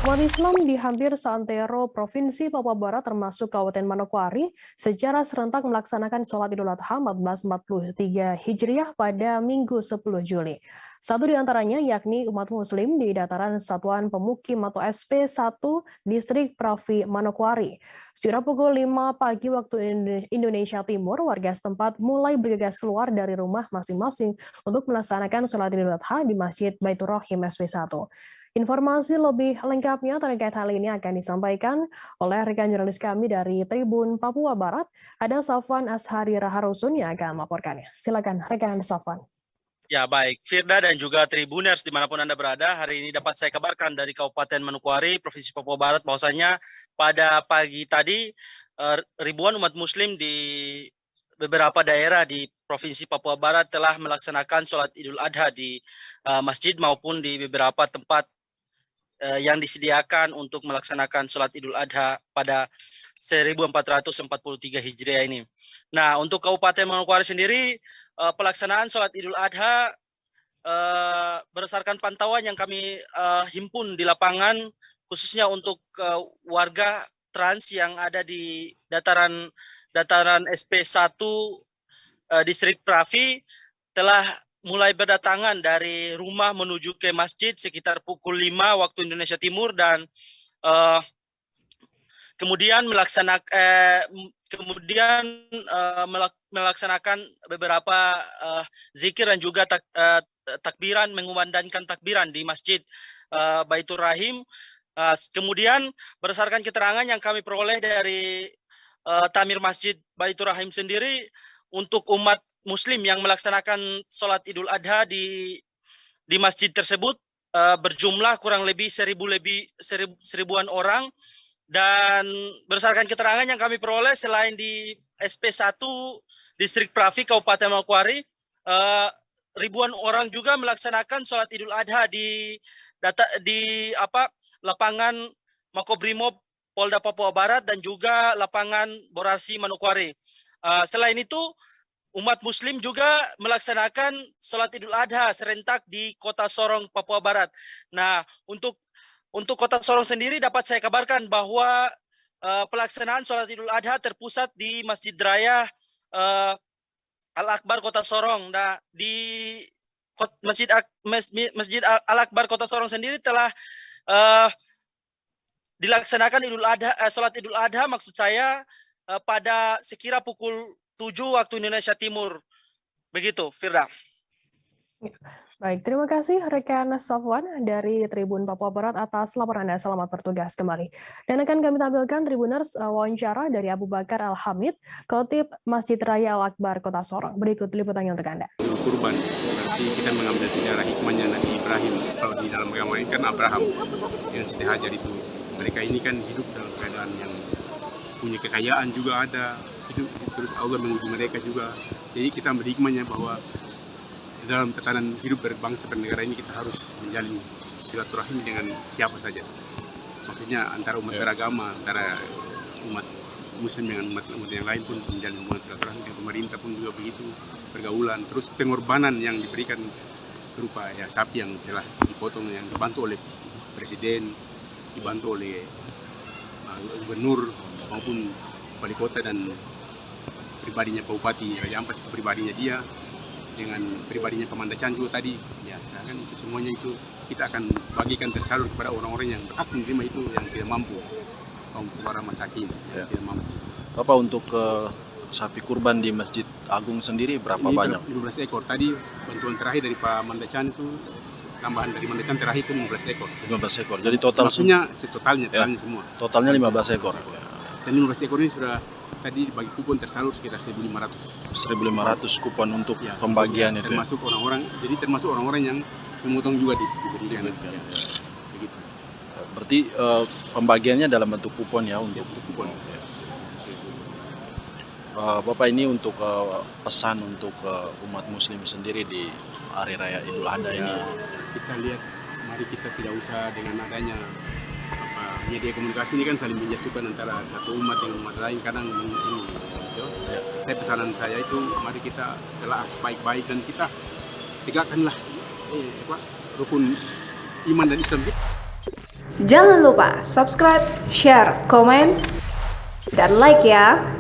Umat Islam di hampir seantero Provinsi Papua Barat termasuk Kabupaten Manokwari secara serentak melaksanakan sholat Idul Adha 1443 Hijriah pada Minggu 10 Juli. Satu di antaranya yakni umat Muslim di Dataran Satuan Pemukim atau SP1 Distrik Pravi Manokwari. Sekitar pukul 5 pagi waktu Indonesia Timur, warga setempat mulai bergegas keluar dari rumah masing-masing untuk melaksanakan sholat Idul Adha di Masjid Baitur Rahim SP1. Informasi lebih lengkapnya terkait hal ini akan disampaikan oleh rekan jurnalis kami dari Tribun Papua Barat, ada Safwan Ashari Raharusun yang akan melaporkannya. Silakan rekan Safwan. Ya baik, Firda dan juga Tribuners dimanapun Anda berada, hari ini dapat saya kabarkan dari Kabupaten Manokwari, Provinsi Papua Barat, bahwasanya pada pagi tadi ribuan umat Muslim di beberapa daerah di Provinsi Papua Barat telah melaksanakan sholat Idul Adha di masjid maupun di beberapa tempat yang disediakan untuk melaksanakan sholat Idul Adha pada 1443 Hijriah ini. Nah, untuk Kabupaten Manokwari sendiri, pelaksanaan sholat Idul Adha berdasarkan pantauan yang kami himpun di lapangan, khususnya untuk warga trans yang ada di dataran SP1 Distrik Pravi telah mulai berdatangan dari rumah menuju ke masjid sekitar pukul 5 waktu Indonesia Timur dan kemudian melaksanakan beberapa zikir dan juga takbiran, mengumandangkan takbiran di Masjid Baitur Rahim. Kemudian berdasarkan keterangan yang kami peroleh dari Tamir Masjid Baitur Rahim sendiri, untuk umat Muslim yang melaksanakan sholat Idul Adha di masjid tersebut berjumlah kurang lebih seribuan orang. Dan berdasarkan keterangan yang kami peroleh, selain di SP1 Distrik Pravi Kabupaten Manokwari, ribuan orang juga melaksanakan sholat Idul Adha di lapangan Makobrimob Polda Papua Barat dan juga lapangan Borasi Manokwari. Selain itu, umat Muslim juga melaksanakan sholat Idul Adha serentak di Kota Sorong, Papua Barat. Nah, untuk Kota Sorong sendiri dapat saya kabarkan bahwa pelaksanaan sholat Idul Adha terpusat di Masjid Raya Al-Akbar Kota Sorong. Nah, di Masjid Al-Akbar Kota Sorong sendiri telah dilaksanakan sholat Idul Adha, maksud saya pada sekira pukul 7 waktu Indonesia Timur. Begitu, Firda. Baik, terima kasih rekan Safwan dari Tribun Papua Barat atas laporan Anda. Selamat bertugas kembali. Dan akan kami tampilkan Tribuners wawancara dari Abu Bakar Al-Hamid, Khotib Masjid Raya Al-Akbar Kota Sorong. Berikut liputannya untuk Anda. Kurban, berarti kita mengambil sejarah hikmahnya Nabi Ibrahim. Kalau di dalam agama ini kan Abraham yang Siti Hajar itu. Mereka ini kan hidup dalam keadaan yang punya kekayaan juga ada, hidup terus Allah menguji mereka juga. Jadi kita ambil hikmahnya bahwa dalam tatanan hidup berbangsa bernegara ini kita harus menjalin silaturahim dengan siapa saja. Maksudnya antara umat beragama, antara umat Muslim dengan umat yang lain pun menjalin hubungan silaturahim, dengan pemerintah pun juga begitu, pergaulan. Terus pengorbanan yang diberikan berupa ya sapi yang telah dipotong, yang dibantu oleh presiden, dibantu oleh gubernur maupun wali kota dan pribadinya Pak Bupati Raja Ampat, itu pribadinya dia dengan pribadinya Pamandacan juga tadi ya, kan itu semuanya itu kita akan bagikan tersalur kepada orang-orang yang berhak menerima itu, yang tidak mampu, kaum fuqara masakin yang tidak mampu. Bapak, untuk sapi kurban di Masjid Agung sendiri berapa ini banyak? 15 ekor tadi, bantuan terakhir dari Pak Mandacan itu, tambahan dari Mandacan terakhir itu 15 ekor. 15 ekor. Jadi total maksudnya totalnya semua. Totalnya 15 ekor. Dan 15 ekor ini sudah tadi bagi kupon tersalur sekitar 1.500. 1.500 kupon untuk pembagian itu. Termasuk orang-orang, jadi termasuk orang-orang yang memotong juga diberikan. Ya. Begitu. Berarti pembagiannya dalam bentuk kupon ya, untuk kupon. Ya. Bapak, ini untuk pesan untuk umat Muslim sendiri di hari raya Idul Adha ini. Kita lihat, mari kita tidak usah dengan adanya media komunikasi ini kan saling menjatuhkan antara satu umat dengan umat lain, kadang ini gitu. Saya pesanan saya itu, mari kita telah baik-baik dan kita tegakkanlah rukun iman dan Islam kita. Jangan lupa subscribe, share, komen, dan like ya.